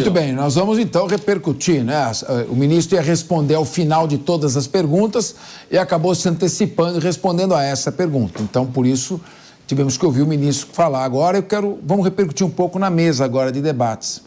Muito bem, nós vamos então repercutir, né? O ministro ia responder ao final de todas as perguntas e acabou se antecipando e respondendo a essa pergunta. Então, por isso, tivemos que ouvir o ministro falar. Agora vamos repercutir um pouco na mesa agora de debates.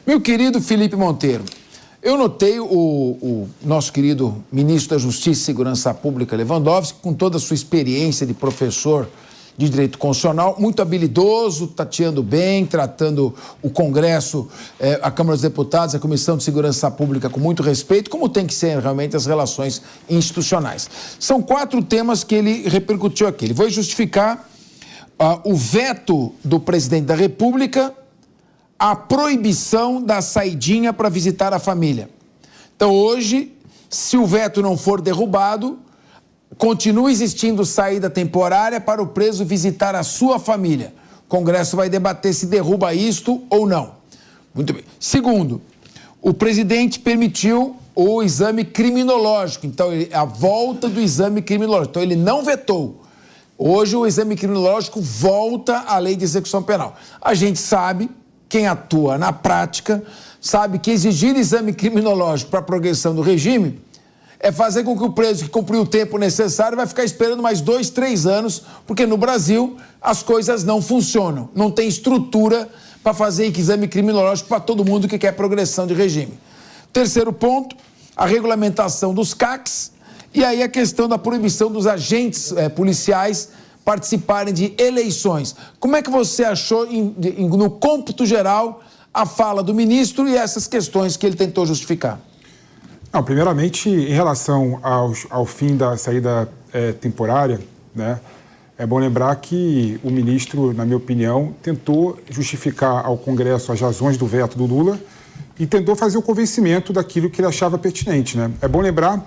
Meu querido Felipe Monteiro, eu notei o nosso querido ministro da Justiça e Segurança Pública, Lewandowski, com toda a sua experiência de professor de Direito Constitucional, muito habilidoso, tateando bem, tratando o Congresso, a Câmara dos Deputados, a Comissão de Segurança Pública com muito respeito, como tem que ser realmente as relações institucionais. São 4 temas que ele repercutiu aqui. Ele vai justificar o veto do presidente da República, a proibição da saidinha para visitar a família. Então, hoje, se o veto não for derrubado, continua existindo saída temporária para o preso visitar a sua família. O Congresso vai debater se derruba isto ou não. Muito bem. Segundo, o presidente permitiu o exame criminológico, então a volta do exame criminológico. Então ele não vetou. Hoje o exame criminológico volta à lei de execução penal. A gente sabe, quem atua na prática, sabe que exigir exame criminológico para a progressão do regime é fazer com que o preso que cumpriu o tempo necessário vai ficar esperando mais 2, 3 anos, porque no Brasil as coisas não funcionam. Não tem estrutura para fazer exame criminológico para todo mundo que quer progressão de regime. Terceiro ponto, a regulamentação dos CACs e aí a questão da proibição dos agentes policiais participarem de eleições. Como é que você achou, no cômputo geral, a fala do ministro e essas questões que ele tentou justificar? Não, primeiramente, em relação ao fim da saída temporária, né, é bom lembrar que o ministro, na minha opinião, tentou justificar ao Congresso as razões do veto do Lula e tentou fazer o convencimento daquilo que ele achava pertinente, né? É bom lembrar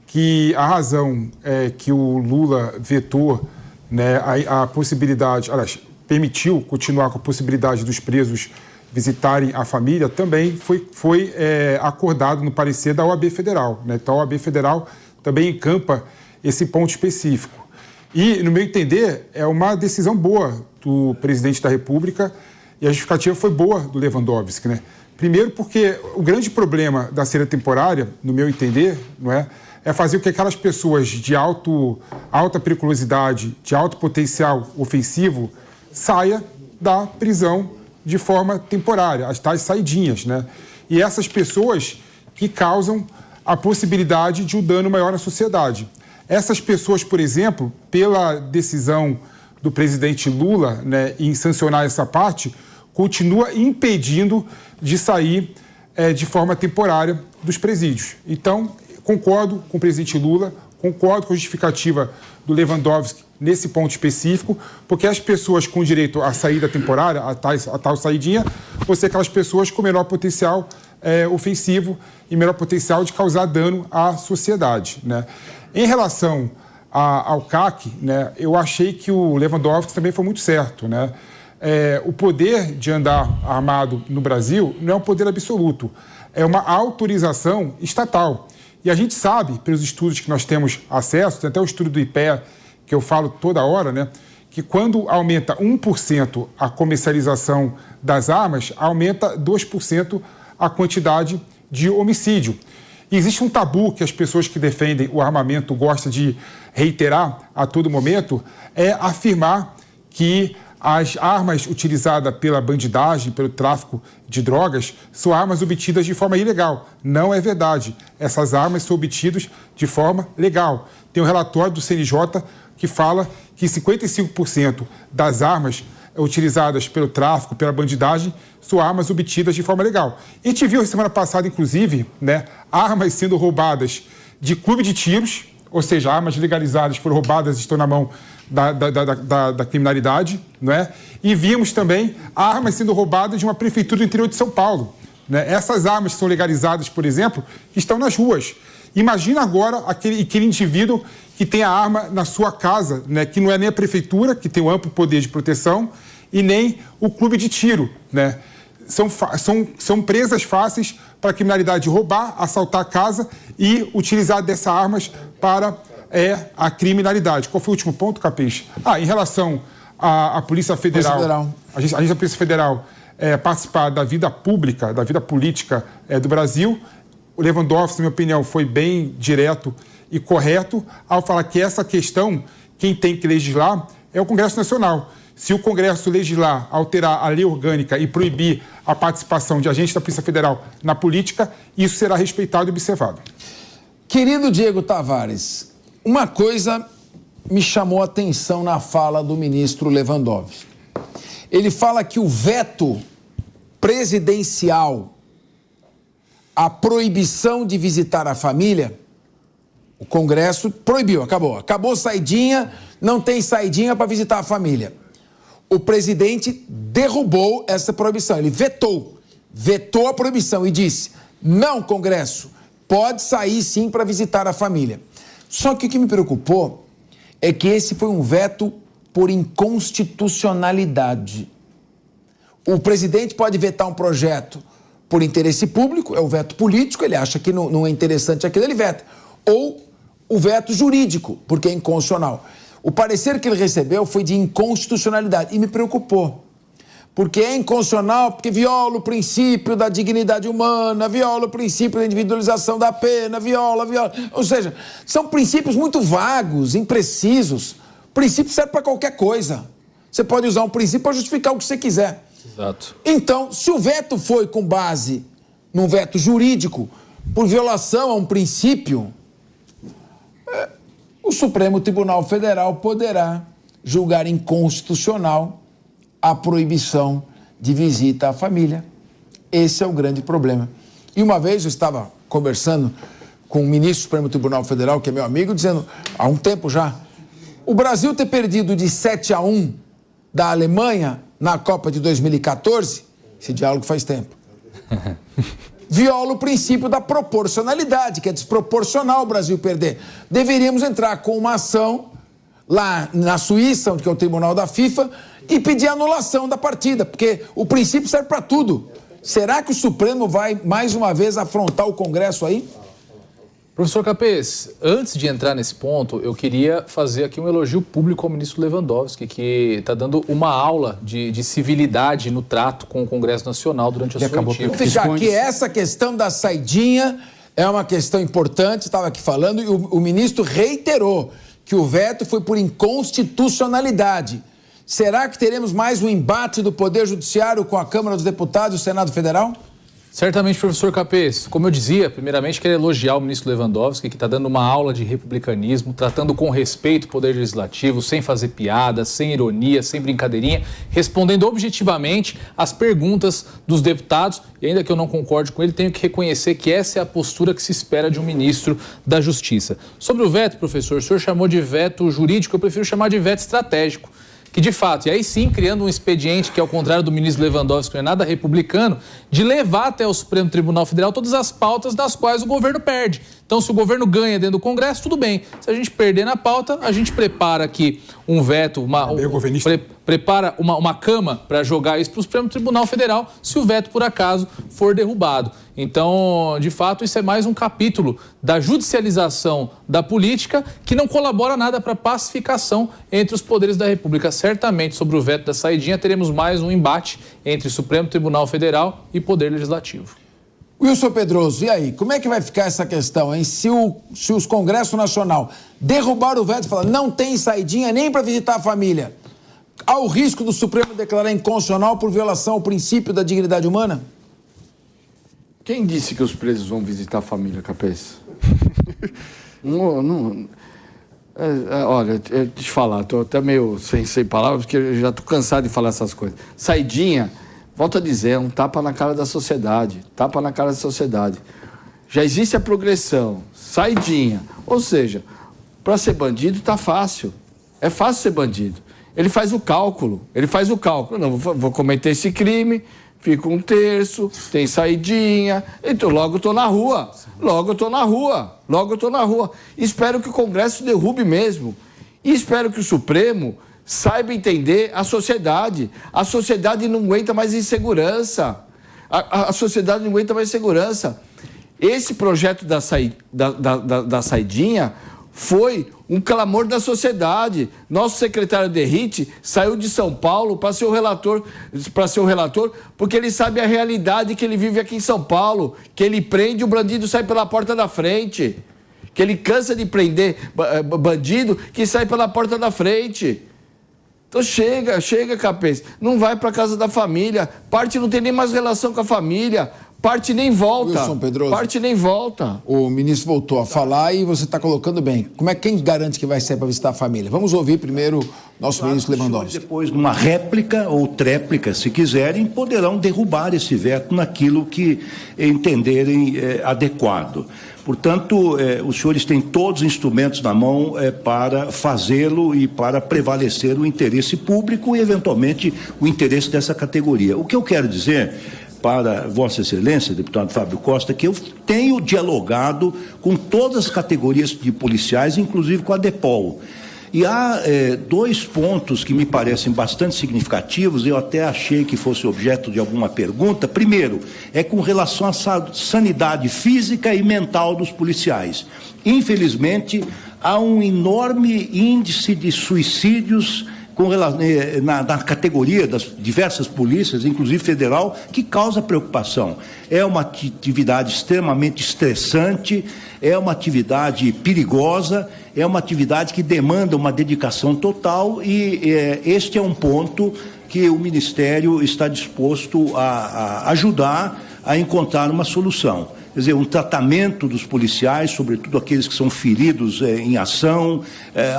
que a razão que o Lula vetou, né, a possibilidade, aliás, permitiu continuar com a possibilidade dos presos visitarem a família, também foi acordado no parecer da OAB Federal, né? Então, a OAB Federal também encampa esse ponto específico. E, no meu entender, é uma decisão boa do presidente da República e a justificativa foi boa do Lewandowski, né? Primeiro porque o grande problema da saída temporária, no meu entender, não é fazer com que aquelas pessoas de alta periculosidade, de alto potencial ofensivo, saia da prisão de forma temporária, as tais saidinhas, né? E essas pessoas que causam a possibilidade de um dano maior na sociedade. Essas pessoas, por exemplo, pela decisão do presidente Lula, né, em sancionar essa parte, continua impedindo de sair de forma temporária dos presídios. Então, concordo com o presidente Lula, concordo com a justificativa do Lewandowski nesse ponto específico, porque as pessoas com direito à saída temporária, a tal saidinha, vão ser aquelas pessoas com menor potencial ofensivo e menor potencial de causar dano à sociedade, né? Em relação ao CAC, né, eu achei que o Lewandowski também foi muito certo, né? O poder de andar armado no Brasil não é um poder absoluto, é uma autorização estatal. E a gente sabe, pelos estudos que nós temos acesso, tem até o estudo do IPEA, que eu falo toda hora, né, que quando aumenta 1% a comercialização das armas, aumenta 2% a quantidade de homicídio. E existe um tabu que as pessoas que defendem o armamento gostam de reiterar a todo momento, é afirmar que as armas utilizadas pela bandidagem, pelo tráfico de drogas, são armas obtidas de forma ilegal. Não é verdade. Essas armas são obtidas de forma legal. Tem um relatório do CNJ que fala que 55% das armas utilizadas pelo tráfico, pela bandidagem, são armas obtidas de forma legal. A gente viu semana passada, inclusive, né, armas sendo roubadas de clube de tiros, ou seja, armas legalizadas que foram roubadas e estão na mão da criminalidade, não é? E vimos também armas sendo roubadas de uma prefeitura do interior de São Paulo, né? Essas armas que são legalizadas, por exemplo, estão nas ruas. Imagina agora aquele indivíduo que tem a arma na sua casa, né? Que não é nem a prefeitura, que tem um amplo poder de proteção, e nem o clube de tiro, né? São presas fáceis para a criminalidade roubar, assaltar a casa e utilizar dessas armas para a criminalidade. Qual foi o último ponto, Capês? Em relação à Polícia Federal, a gente da Polícia Federal participar da vida pública, da vida política do Brasil. O Lewandowski, na minha opinião, foi bem direto e correto ao falar que essa questão, quem tem que legislar é o Congresso Nacional. Se o Congresso legislar, alterar a lei orgânica e proibir a participação de agentes da Polícia Federal na política, isso será respeitado e observado. Querido Diego Tavares, uma coisa me chamou a atenção na fala do ministro Lewandowski. Ele fala que o veto presidencial à proibição de visitar a família, o Congresso proibiu, acabou saidinha, não tem saidinha para visitar a família. O presidente derrubou essa proibição, ele vetou a proibição e disse: não, Congresso, pode sair sim para visitar a família. Só que o que me preocupou é que esse foi um veto por inconstitucionalidade. O presidente pode vetar um projeto por interesse público, é o veto político, ele acha que não é interessante aquilo, ele veta. Ou o veto jurídico, porque é inconstitucional. O parecer que ele recebeu foi de inconstitucionalidade e me preocupou. Porque é inconstitucional, porque viola o princípio da dignidade humana, viola o princípio da individualização da pena, viola. Ou seja, são princípios muito vagos, imprecisos. O princípio serve para qualquer coisa. Você pode usar um princípio para justificar o que você quiser. Exato. Então, se o veto foi com base num veto jurídico, por violação a um princípio, o Supremo Tribunal Federal poderá julgar inconstitucional a proibição de visita à família. Esse é o grande problema. E uma vez eu estava conversando com o ministro do Supremo Tribunal Federal, que é meu amigo, dizendo, há um tempo já, o Brasil ter perdido de 7-1 da Alemanha na Copa de 2014, esse diálogo faz tempo, viola o princípio da proporcionalidade, que é desproporcional o Brasil perder. Deveríamos entrar com uma ação lá na Suíça, onde é o tribunal da FIFA, e pedir anulação da partida, porque o princípio serve para tudo. Será que o Supremo vai, mais uma vez, afrontar o Congresso aí? Professor Capês, antes de entrar nesse ponto, eu queria fazer aqui um elogio público ao ministro Lewandowski, que está dando uma aula de civilidade no trato com o Congresso Nacional durante a sua oitiva. Vou ficar aqui, essa questão da saidinha é uma questão importante, estava aqui falando, e o ministro reiterou que o veto foi por inconstitucionalidade. Será que teremos mais um embate do Poder Judiciário com a Câmara dos Deputados e o Senado Federal? Certamente, professor Capês. Como eu dizia, primeiramente quero elogiar o ministro Lewandowski, que está dando uma aula de republicanismo, tratando com respeito o Poder Legislativo, sem fazer piadas, sem ironia, sem brincadeirinha, respondendo objetivamente às perguntas dos deputados. E ainda que eu não concorde com ele, tenho que reconhecer que essa é a postura que se espera de um ministro da Justiça. Sobre o veto, professor, o senhor chamou de veto jurídico, eu prefiro chamar de veto estratégico. Que de fato, e aí sim, criando um expediente que, ao contrário do ministro Lewandowski, não é nada republicano, de levar até o Supremo Tribunal Federal todas as pautas das quais o governo perde. Então, se o governo ganha dentro do Congresso, tudo bem. Se a gente perder na pauta, a gente prepara aqui um veto, prepara uma cama para jogar isso para o Supremo Tribunal Federal, se o veto, por acaso, for derrubado. Então, de fato, isso é mais um capítulo da judicialização da política que não colabora nada para a pacificação entre os poderes da República. Certamente, sobre o veto da saidinha, teremos mais um embate entre Supremo Tribunal Federal e Poder Legislativo. Wilson Pedroso, e aí? Como é que vai ficar essa questão, hein? Se os Congresso Nacional derrubar o veto e falar não tem saidinha nem para visitar a família, há o risco do Supremo declarar inconstitucional por violação ao princípio da dignidade humana? Quem disse que os presos vão visitar a família, Capês? Olha, deixa eu te falar, estou até meio sem palavras, porque eu já estou cansado de falar essas coisas. Saidinha, volto a dizer, é um tapa na cara da sociedade. Tapa na cara da sociedade. Já existe a progressão, saidinha. Ou seja, para ser bandido está fácil. É fácil ser bandido. Ele faz o cálculo. Não, vou cometer esse crime, fico um terço, tem saidinha, então logo estou na rua. Espero que o Congresso derrube mesmo. E espero que o Supremo saiba entender a sociedade. A sociedade não aguenta mais insegurança. A sociedade não aguenta mais insegurança. Esse projeto da saidinha foi um clamor da sociedade. Nosso secretário Derrite saiu de São Paulo para ser o relator, porque ele sabe a realidade que ele vive aqui em São Paulo, que ele prende, o bandido sai pela porta da frente, que ele cansa de prender bandido que sai pela porta da frente. Então chega, Capês, não vai para casa da família, parte não tem nem mais relação com a família, parte nem volta. Wilson Pedroso, parte nem volta. O ministro voltou a falar e você está colocando bem. Quem garante que vai ser para visitar a família? Vamos ouvir primeiro nosso ministro Lewandowski. Depois, numa réplica ou tréplica, se quiserem, poderão derrubar esse veto naquilo que entenderem adequado. Portanto, os senhores têm todos os instrumentos na mão para fazê-lo e para prevalecer o interesse público e, eventualmente, o interesse dessa categoria. O que eu quero dizer para Vossa Excelência, deputado Fábio Costa, que eu tenho dialogado com todas as categorias de policiais, inclusive com a DEPOL. E há dois pontos que me parecem bastante significativos, eu até achei que fosse objeto de alguma pergunta. Primeiro, é com relação à sanidade física e mental dos policiais. Infelizmente, há um enorme índice de suicídios na categoria das diversas polícias, inclusive federal, que causa preocupação. É uma atividade extremamente estressante, é uma atividade perigosa, é uma atividade que demanda uma dedicação total e este é um ponto que o Ministério está disposto a ajudar a encontrar uma solução. Quer dizer, um tratamento dos policiais, sobretudo aqueles que são feridos em ação,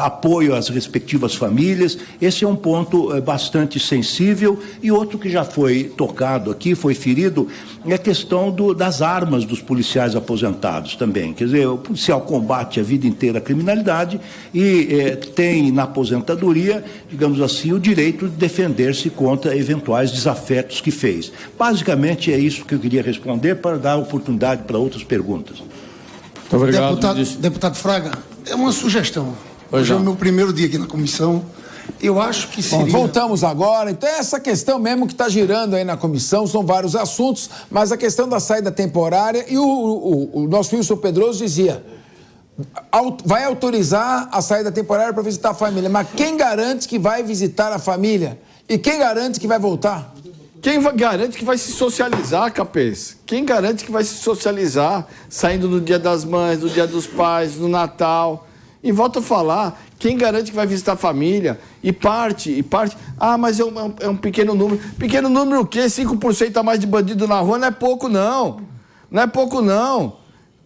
apoio às respectivas famílias. Esse é um ponto bastante sensível. E outro que já foi tocado aqui, foi ferido, é a questão das armas dos policiais aposentados também. Quer dizer, o policial combate a vida inteira a criminalidade e tem na aposentadoria, digamos assim, o direito de defender-se contra eventuais desafetos que fez. Basicamente é isso que eu queria responder para dar oportunidade para outras perguntas. Muito obrigado. Deputado Fraga, é uma sugestão. Hoje é o meu primeiro dia aqui na comissão. Eu acho que seria... Bom, voltamos agora. Então, essa questão mesmo que está girando aí na comissão, são vários assuntos, mas a questão da saída temporária, e o nosso Wilson Pedroso dizia, vai autorizar a saída temporária para visitar a família, mas quem garante que vai visitar a família? E quem garante que vai voltar? Quem garante que vai se socializar, Capês? Quem garante que vai se socializar, saindo no Dia das Mães, no Dia dos Pais, no Natal? E volto a falar, quem garante que vai visitar a família? E parte. Ah, mas é um pequeno número. Pequeno número o quê? 5% a mais de bandido na rua não é pouco, não. Não é pouco, não.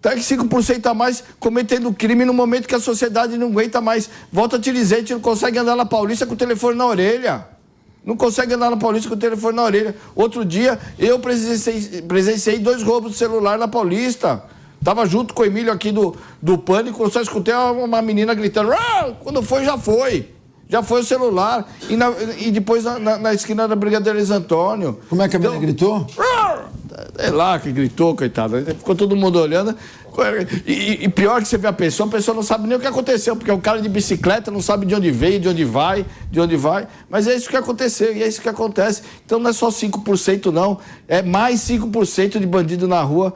Tá que 5% a mais cometendo crime no momento que a sociedade não aguenta mais. Volta a te dizer, a gente não consegue andar na Paulista com o telefone na orelha. Não consegue andar na Paulista com o telefone na orelha. Outro dia, eu presenciei 2 roubos de celular na Paulista. Tava junto com o Emílio aqui do Pânico, só escutei uma menina gritando. Ah! Quando foi, já foi. Já foi o celular. E depois na esquina da Brigadeiro Luiz Antônio. Como é que a menina gritou? É lá que gritou, coitado. Ficou todo mundo olhando. E pior que você vê a pessoa não sabe nem o que aconteceu, porque o cara de bicicleta não sabe de onde veio, de onde vai. Mas é isso que aconteceu, e é isso que acontece. Então não é só 5% não, é mais 5% de bandido na rua,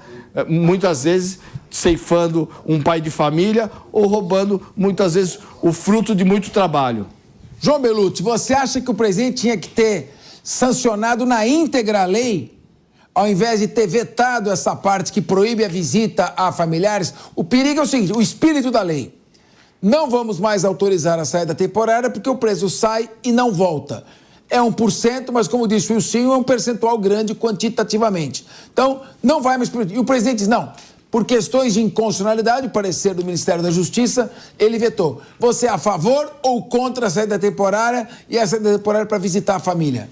muitas vezes ceifando um pai de família ou roubando, muitas vezes, o fruto de muito trabalho. João Belucci, você acha que o presidente tinha que ter sancionado na íntegra a lei, ao invés de ter vetado essa parte que proíbe a visita a familiares? O perigo é o seguinte, o espírito da lei. Não vamos mais autorizar a saída temporária porque o preso sai e não volta. É 1%, mas como disse o Wilson, é um percentual grande quantitativamente. Então, não vai mais... E o presidente diz, não, por questões de inconstitucionalidade, o parecer do Ministério da Justiça, ele vetou. Você é a favor ou contra a saída temporária e a saída temporária para visitar a família?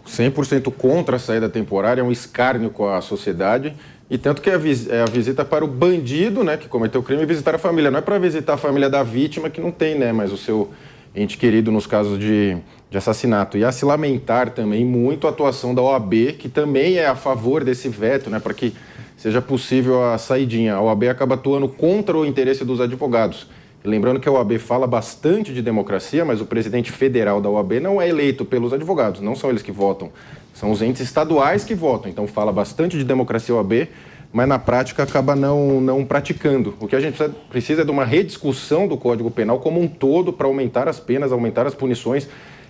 100% contra a saída temporária, é um escárnio com a sociedade, e tanto que é a visita para o bandido, né, que cometeu o crime, visitar a família. Não é para visitar a família da vítima, que não tem, né, mas o seu ente querido nos casos de assassinato. E a se lamentar também muito a atuação da OAB, que também é a favor desse veto, né, para que seja possível a saidinha. A OAB acaba atuando contra o interesse dos advogados. Lembrando que a OAB fala bastante de democracia, mas o presidente federal da OAB não é eleito pelos advogados, não são eles que votam, são os entes estaduais que votam. Então fala bastante de democracia a OAB, mas na prática acaba não praticando. O que a gente precisa é de uma rediscussão do Código Penal como um todo para aumentar as penas, aumentar as punições,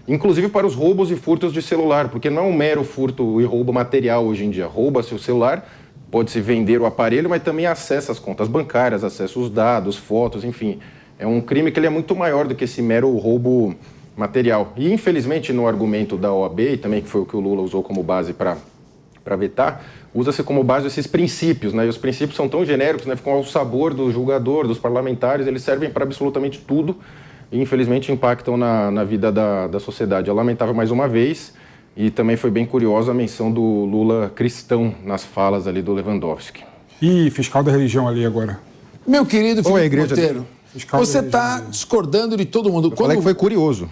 inclusive para os roubos e furtos de celular, porque não é um mero furto e roubo material hoje em dia. Rouba-se o celular, pode-se vender o aparelho, mas também acessa as contas bancárias, acessa os dados, fotos, enfim. É um crime que ele é muito maior do que esse mero roubo material. E, infelizmente, no argumento da OAB, e também que foi o que o Lula usou como base para vetar, usa-se como base esses princípios, né? E os princípios são tão genéricos, né? Ficam ao sabor do julgador, dos parlamentares, eles servem para absolutamente tudo e, infelizmente, impactam na vida da sociedade. É lamentável mais uma vez, e também foi bem curiosa a menção do Lula cristão nas falas ali do Lewandowski. E fiscal da religião ali agora. Meu querido Felipe Monteiro, você está ali. discordando de todo mundo. Falei que foi curioso.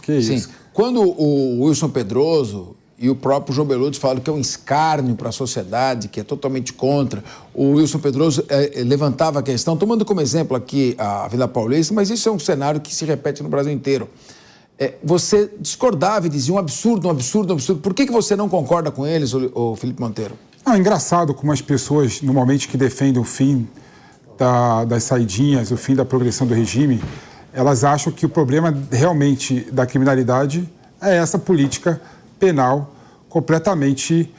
Que isso? Sim. Quando o Wilson Pedroso e o próprio João Beludes falam que é um escárnio para a sociedade, que é totalmente contra, o Wilson Pedroso levantava a questão, tomando como exemplo aqui a Vila Paulista, mas isso é um cenário que se repete no Brasil inteiro. Você discordava e dizia um absurdo, um absurdo, um absurdo. Por que você não concorda com eles, o Felipe Monteiro? É engraçado como as pessoas, normalmente, que defendem o fim das saidinhas, o fim da progressão do regime, elas acham que o problema realmente da criminalidade é essa política penal completamente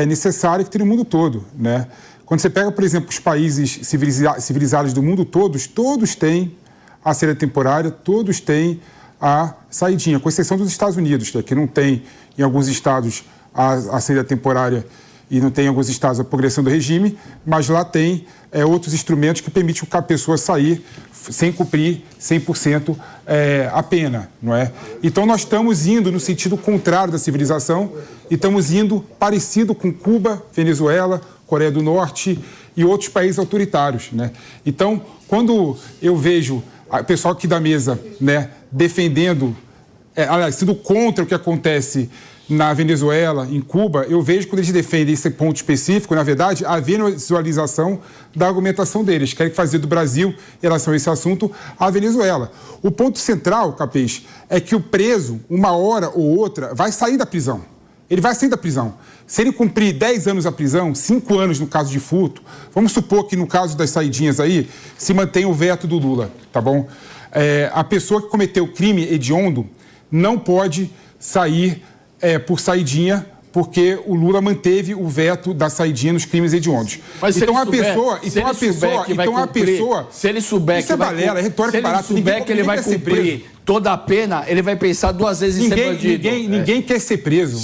necessária que tem no mundo todo, né? Quando você pega, por exemplo, os países civilizados do mundo todos têm a saída temporária, todos têm a saidinha, com exceção dos Estados Unidos, que não tem em alguns estados a saída temporária e não tem em alguns estados a progressão do regime, mas lá tem outros instrumentos que permitem que a pessoa sair sem cumprir 100% a pena, não é? Então nós estamos indo no sentido contrário da civilização e estamos indo parecido com Cuba, Venezuela, Coreia do Norte e outros países autoritários, né? Então, quando eu vejo o pessoal aqui da mesa, né, defendendo, aliás, sendo contra o que acontece na Venezuela, em Cuba, eu vejo quando eles defendem esse ponto específico, na verdade, a visualização da argumentação deles. Querem fazer do Brasil, em relação a esse assunto, a Venezuela. O ponto central, Capês, é que o preso, uma hora ou outra, vai sair da prisão. Ele vai sair da prisão. Se ele cumprir 10 anos a prisão, 5 anos no caso de furto, vamos supor que no caso das saidinhas aí, se mantém o veto do Lula, tá bom? A pessoa que cometeu crime hediondo não pode sair por saidinha, porque o Lula manteve o veto da saidinha nos crimes hediondos. Mas então a pessoa, se ele souber que vai cumprir, retórica barata, se ele souber que ele vai cumprir toda a pena, ele vai pensar 2 vezes em ser bandido. Ninguém quer ser preso.